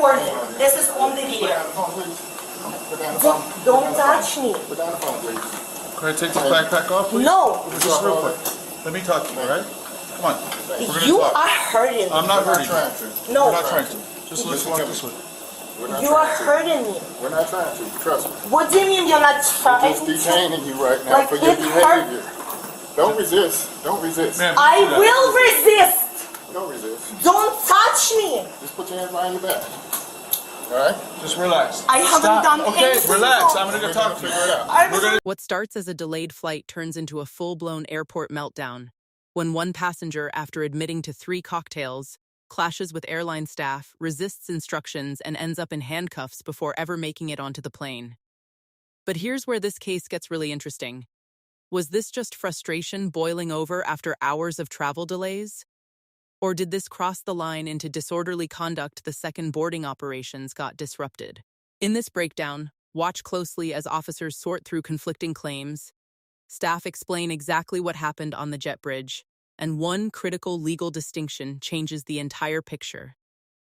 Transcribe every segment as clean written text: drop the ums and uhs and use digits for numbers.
recording. This is on the video. Don't touch me. Put down the phone, please. Can I take this backpack off, please? No. Just real quick. Let me talk to you, all right? Come on. You are hurting me. I'm not hurting you. No. We're not trying to. Just let's walk this way. You are hurting me. We're not trying to. Trust me. What do you mean you're not trying to? We're just detaining you right now for your behavior. Don't resist. Don't resist. I will resist. Don't resist. Don't touch me. Just put your hands behind your back. All right? Just relax. I haven't done anything. Okay, relax. I'm going to go talk to you. What starts as a delayed flight turns into a full-blown airport meltdown when one passenger, after admitting to 3 cocktails, clashes with airline staff, resists instructions, and ends up in handcuffs before ever making it onto the plane. But here's where this case gets really interesting. Was this just frustration boiling over after hours of travel delays? Or did this cross the line into disorderly conduct the second boarding operations got disrupted? In this breakdown, watch closely as officers sort through conflicting claims, staff explain exactly what happened on the jet bridge, and one critical legal distinction changes the entire picture.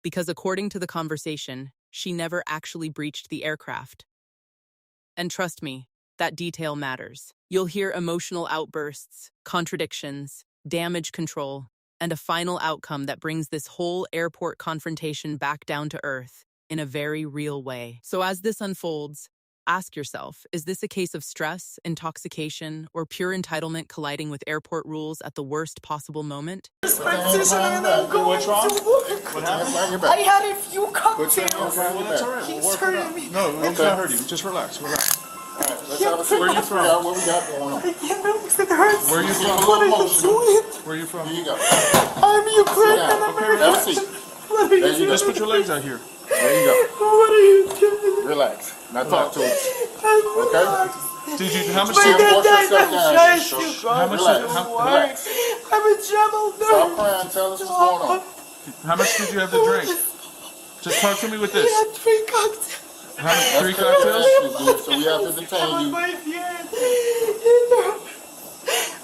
Because according to the conversation, she never actually breached the aircraft. And trust me, that detail matters. You'll hear emotional outbursts, contradictions, damage control, and a final outcome that brings this whole airport confrontation back down to earth in a very real way. So as this unfolds, ask yourself, is this a case of stress, intoxication, or pure entitlement colliding with airport rules at the worst possible moment? What's wrong? What happened? I had a few cocktails. Well, that's all right. He's hurting me. No, he's not hurting you. Just relax. Relax. All right, let's have a sit. Where are you from? What we got going on? I can't know because it hurts. Where are you from? What are you doing? Where are you from? I'm Here Ukraine and American. Have a seat. What are you doing? Just put your legs out here. There you go. What are you doing? Relax. Now talk to us. Okay? Did you? How much did you wash yourself down? How much? Relax. I'm in trouble. Stop crying. Tell us what's going on. How much did you have to drink? Just talk to me with this. I had 3 cocktails. How many? 3 cocktails? So we have to detain you.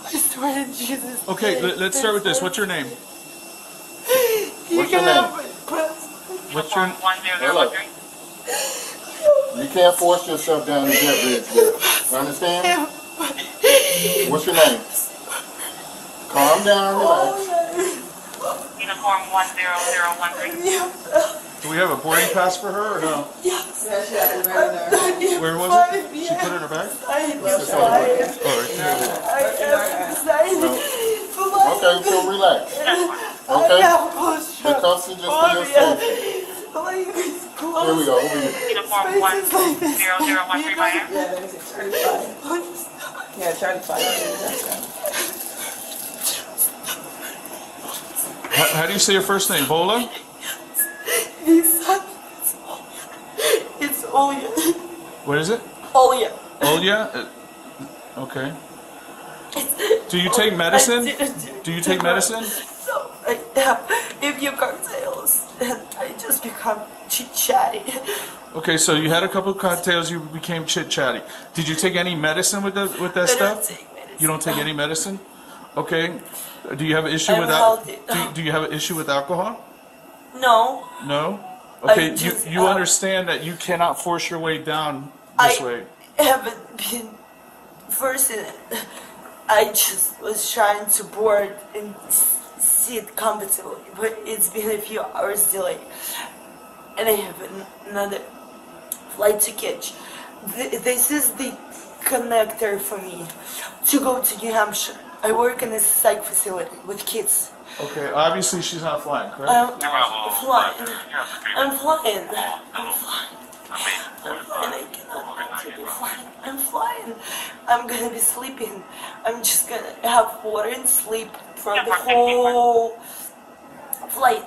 I swear to Jesus. Okay, let's start with this. What's your name? What's your name? What's your name? Hello. You can't force yourself down the jet bridge. You understand? What's your name? Calm down, relax. Uniform 10013. Do we have a boarding pass for her or no? Yes. Where was it? She put it in her bag? Okay, so relax. Okay? The cuffs are just for your safety. Here we go, over here. Uniform 10013 fire. Yeah, Charlie 5. How do you say your first name? Bola? It's Olya. What is it? Olya. Olya? Okay. Do you take medicine? Do you take medicine? So I have a few cocktails and I just become chit-chatty. Okay, so you had a couple of cocktails, you became chit-chatty. Did you take any medicine with that I don't stuff? take medicine. You don't take any medicine? Okay. Do you have an issue I'm with healthy. do you have an issue with alcohol? No. No? Okay, I just, you understand that you cannot force your way down this way. I haven't been forcing it. I just was trying to board and sit comfortably, but it's been a few hours delay. And I have another flight to catch. This is the connector for me to go to New Hampshire. I work in a psych facility with kids. Okay, obviously she's not flying, correct? I'm flying. I'm flying. I'm flying. I cannot be flying. I'm flying. I'm gonna be sleeping. I'm just gonna have water and sleep for the whole flight.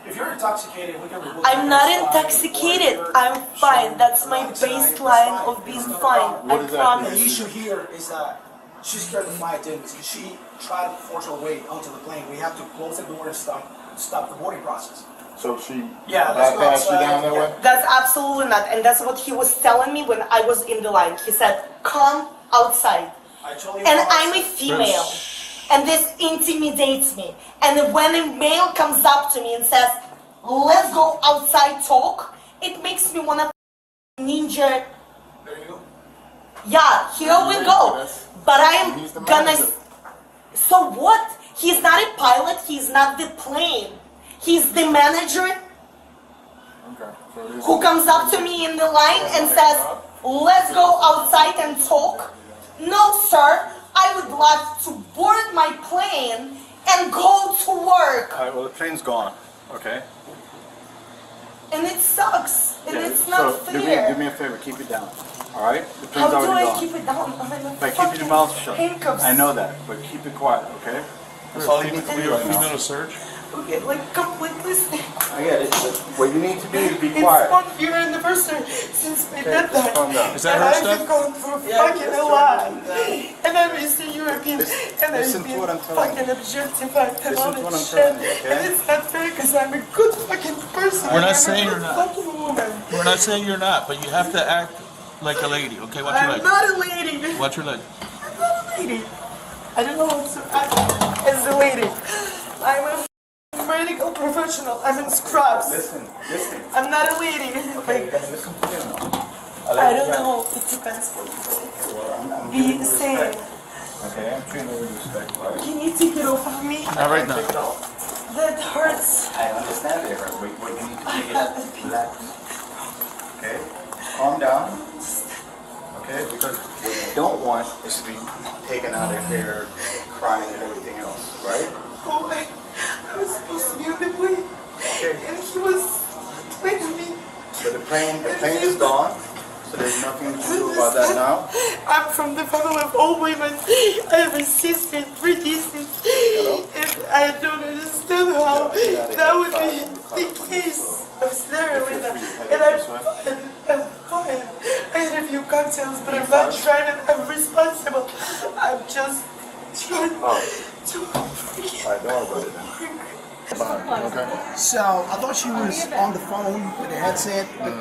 If you're intoxicated, we can remove I'm not intoxicated. I'm fine. That's my baseline of being fine. I The promise. issue here is that she's scared to fly in because she tried to force her way onto the plane. We have to close the door and stop the boarding process. So she that's you down that way? That's absolutely not. And that's what he was telling me when I was in the line. He said, come outside. And I'm a female. And this intimidates me. And when a male comes up to me and says, let's go outside talk, it makes me wanna ninja. There you go. Yeah, here we go. But I am He's the gonna. manager. So what? He's not a pilot. He's not the plane. He's the manager Okay. So this who comes up to me in the line and says, "Let's go outside and talk." No, sir. I would like to board my plane and go to work. All right, well, the plane's gone, okay? And it sucks. And Yeah, it's not so fair. do me a favor, keep it down, all right? The How plane's do already I gone. keep it down? I'm in By keeping fucking your mouth shut. handcuffs. I know that, but keep it quiet, okay? That's all you need to do right now. search? Okay, like completely sick. I get it, but what you need to do is be It's quiet. not your anniversary since we did that. calm down. Is that and her I've stuff? been going through fucking a lot. And I'm Eastern European. And listen I've to been what I'm telling you. fucking objectified and Listen all to what that I'm shit. telling you, okay? And it's not fair because I'm a good fucking person. We're not and I'm saying a you're good not. fucking woman. We're not saying you're not, but you have to act like a lady, okay? Watch your I'm leg. not a lady. Watch your leg. I'm not a lady. I don't know what to act as a lady. I'm a medical professional. I'm in scrubs. Listen. I'm not a lady. Okay, then listen to me now. I don't know. It depends what you be the same. Okay, I'm treating you with respect, right? Can you take it off of me? Not right now. Take it off. That hurts. I understand it hurts, but what you need to do is relax. Okay? Calm down. Okay? Because what you don't want is to be taken out of here crying and everything else, right? Oh, I was supposed to be on the plane. Okay. And he was playing me. But the plane is gone, so there's nothing you can do about that now. I'm from the family of all women. I have a sister, 3 sisters. And I don't understand how that would be the case. I'm staring with her. And I'm fine. I had a few cocktails, but I'm not trying to, I'm responsible. I'm just trying to Alright, don't worry about it then. Okay. So I thought she was on the phone with a headset, but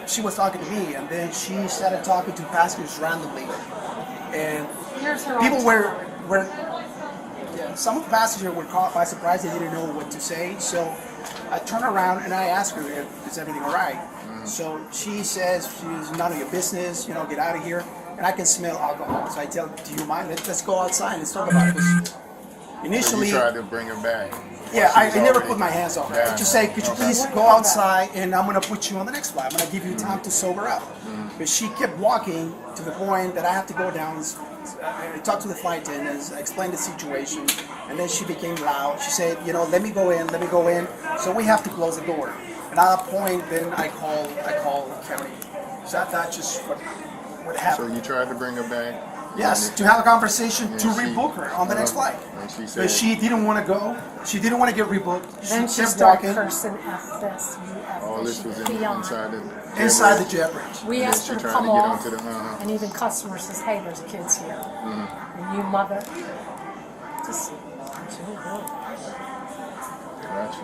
she was talking to me, and then she started talking to passengers randomly, and people were yeah, some of the passengers were caught by surprise. They didn't know what to say, so I turned around and I asked her if is everything all right. So she says she's none of your business, you know, get out of here. And I can smell alcohol, so I tell her, do you mind? Let's go outside and talk about this. So Initially, you tried to bring her back. yeah, I She's never already- put my hands on her. Yeah. I just say, could you please go outside and I'm gonna put you on the next flight. I'm gonna give you time to sober up. But she kept walking to the point that I have to go down, talk to the flight attendants, explain the situation, and then she became loud. She said, you know, let me go in. So we have to close the door. And at that point, then I called the county. So that's just what So happened. you tried to bring her back? Yes, to have a conversation And to she- rebook her on the next flight. And she But said, she didn't want to go. She didn't want to get rebooked. Then She she kept started walking cursing F this, you F all this, this was you in, peon. inside the inside the jet bridge. We And asked then her she to tried come to get off, onto the, and even customer says, hey, there's kids here. And you mother, just, it's really good. Gotcha.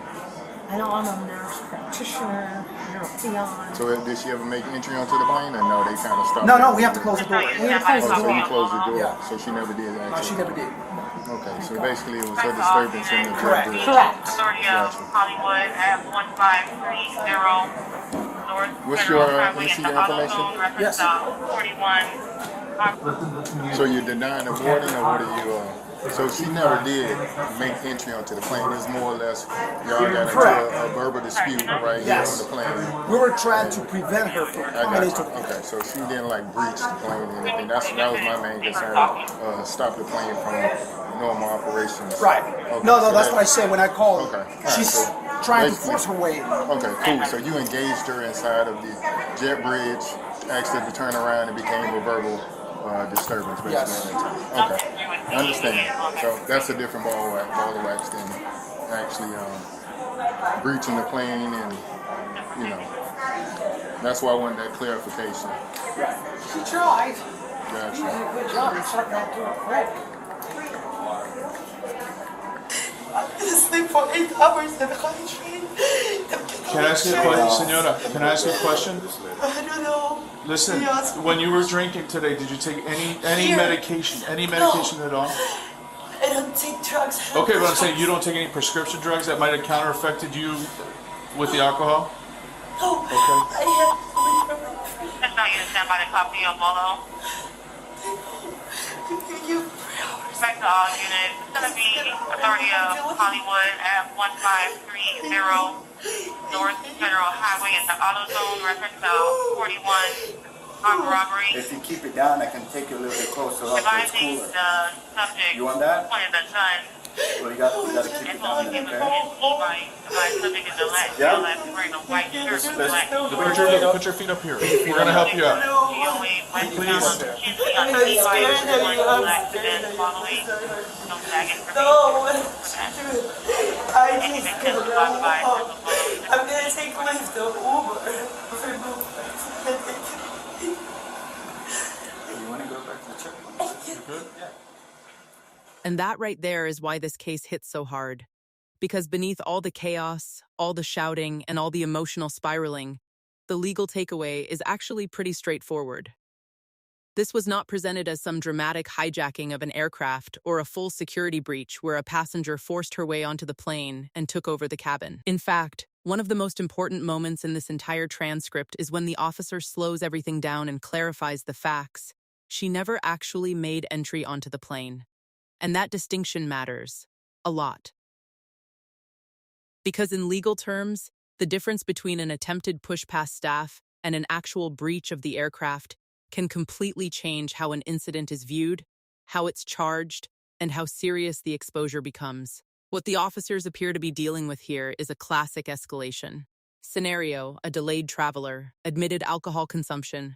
I know I'm a nurse practitioner, you're a peon. So did she ever make entry onto the plane, or no? They kind of stopped. No, we have to close the door. We have to close Oh, the so you door. closed the door. Yeah. So she never did No, actually. she never did. Okay, so basically it was her disturbance in the Correct. jet bridge. Correct. Authority of Hollywood at 1530 North What's Federal your, Highway let me see at the your auto information. zone, reference Yes. 41. So you're denying the boarding, or what are you? So she never did make entry onto the plane. It's more or less y'all got into Correct. a verbal dispute right Yes. here on the plane. We were trying to prevent her from I coming got into you. Okay, so she didn't like breach the plane or anything. That was my main concern. Stop the plane from normal operations. Right. Okay, No, so that's that- what I said when I called. Okay. All right, She's so trying to basically- force her way in. Okay, cool. So you engaged her inside of the jet bridge, asked her to turn around, and became a verbal disturbance basically Yes. at that time. Okay, I understand. So that's a different ball of wax than actually breaching the plane, and you know that's why I wanted that clarification. She tried. Gotcha. Good job, you started out doing quick. I sleep for 8 hours in the train. Can I ask you a question, senora? Can I ask you a question? I don't know. Listen, Yes. when you were drinking today, did you take any Here. medication? Any medication at all? I don't take drugs. Okay, but I'm saying you don't take any prescription drugs that might have counter-affected you With the alcohol? Oh, Okay. I have. That's not you to stand by the copy of Molo. You. Respect to all units. It's going to be Authority of Hollywood at 1530 North Federal Highway in the auto zone, reference to 41 armed robbery. If you keep it down, I can take you a little bit closer up. It's Advising cooler. the subject You want that? pointed the gun Well, you got to keep and it told down him there, it was okay? his e-bike. Advised subject is elect. Yeah. Left wearing a white shirt with black Put your feet up here. We're gonna help you out. DOA westbound Kinsley on the e-bike, one black sedan following. No tag information. No, For it's that. true. I Any just victims can't caused by go mental home. I'm gonna take Lyft or Uber. You want to go back to the checkpoint? And that right there is why this case hits so hard. Because beneath all the chaos, all the shouting, and all the emotional spiraling, the legal takeaway is actually pretty straightforward. This was not presented as some dramatic hijacking of an aircraft or a full security breach where a passenger forced her way onto the plane and took over the cabin. In fact, one of the most important moments in this entire transcript is when the officer slows everything down and clarifies the facts. She never actually made entry onto the plane. And that distinction matters a lot. Because in legal terms, the difference between an attempted push past staff and an actual breach of the aircraft can completely change how an incident is viewed, how it's charged, and how serious the exposure becomes. What the officers appear to be dealing with here is a classic escalation. Scenario: a delayed traveler, admitted alcohol consumption,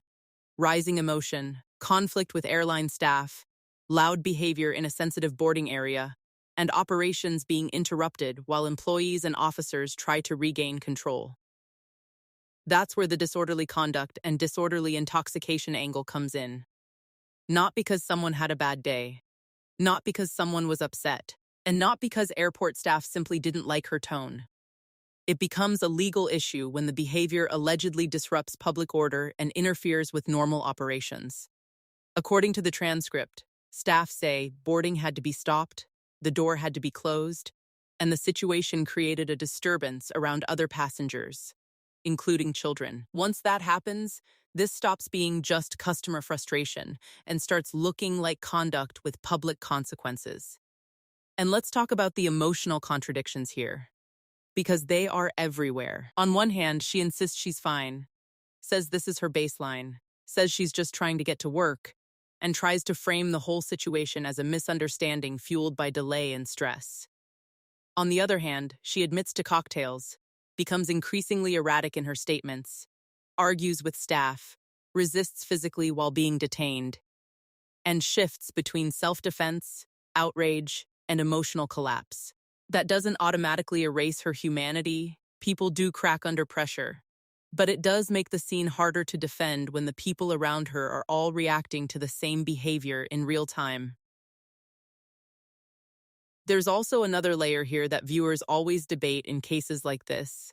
rising emotion, conflict with airline staff, loud behavior in a sensitive boarding area, and operations being interrupted while employees and officers try to regain control. That's where the disorderly conduct and disorderly intoxication angle comes in. Not because someone had a bad day, not because someone was upset, and not because airport staff simply didn't like her tone. It becomes a legal issue when the behavior allegedly disrupts public order and interferes with normal operations. According to the transcript, staff say boarding had to be stopped, the door had to be closed, and the situation created a disturbance around other passengers, including children. Once that happens, this stops being just customer frustration and starts looking like conduct with public consequences. And let's talk about the emotional contradictions here, because they are everywhere. On one hand, she insists she's fine, says this is her baseline, says she's just trying to get to work, and tries to frame the whole situation as a misunderstanding fueled by delay and stress. On the other hand, she admits to cocktails, becomes increasingly erratic in her statements, argues with staff, resists physically while being detained, and shifts between self-defense, outrage, and emotional collapse. That doesn't automatically erase her humanity. People do crack under pressure. But it does make the scene harder to defend when the people around her are all reacting to the same behavior in real time. There's also another layer here that viewers always debate in cases like this.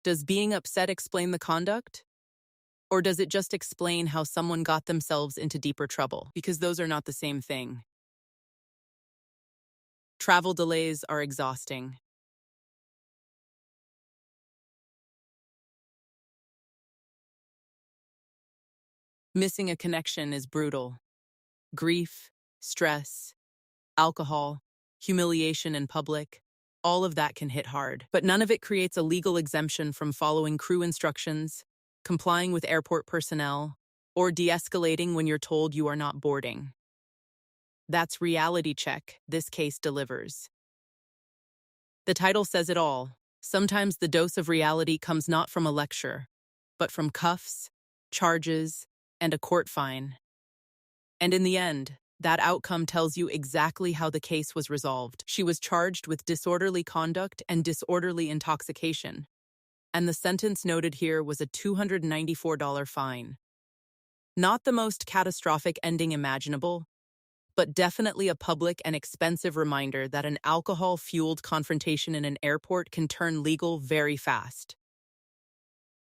Does being upset explain the conduct? Or does it just explain how someone got themselves into deeper trouble? Because those are not the same thing. Travel delays are exhausting. Missing a connection is brutal. Grief, stress, alcohol, humiliation in public, all of that can hit hard. But none of it creates a legal exemption from following crew instructions, complying with airport personnel, or de-escalating when you're told you are not boarding. That's reality check this case delivers. The title says it all. Sometimes the dose of reality comes not from a lecture, but from cuffs, charges, and a court fine. And in the end, that outcome tells you exactly how the case was resolved. She was charged with disorderly conduct and disorderly intoxication, and the sentence noted here was a $294 fine. Not the most catastrophic ending imaginable, but definitely a public and expensive reminder that an alcohol-fueled confrontation in an airport can turn legal very fast.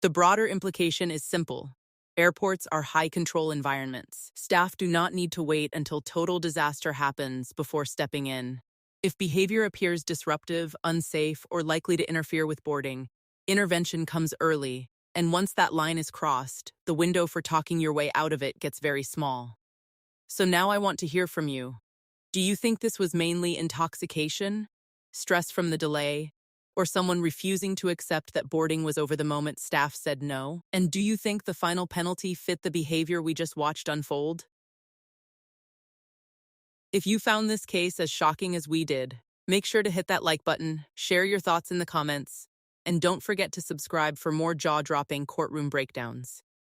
The broader implication is simple. Airports are high-control environments. Staff do not need to wait until total disaster happens before stepping in. If behavior appears disruptive, unsafe, or likely to interfere with boarding, Intervention comes early, and once that line is crossed, the window for talking your way out of it gets very small. So now I want to hear from you. Do you think this was mainly intoxication, stress from the delay, or someone refusing to accept that boarding was over the moment staff said no? And do you think the final penalty fit the behavior we just watched unfold? If you found this case as shocking as we did, make sure to hit that like button, share your thoughts in the comments, and don't forget to subscribe for more jaw-dropping courtroom breakdowns.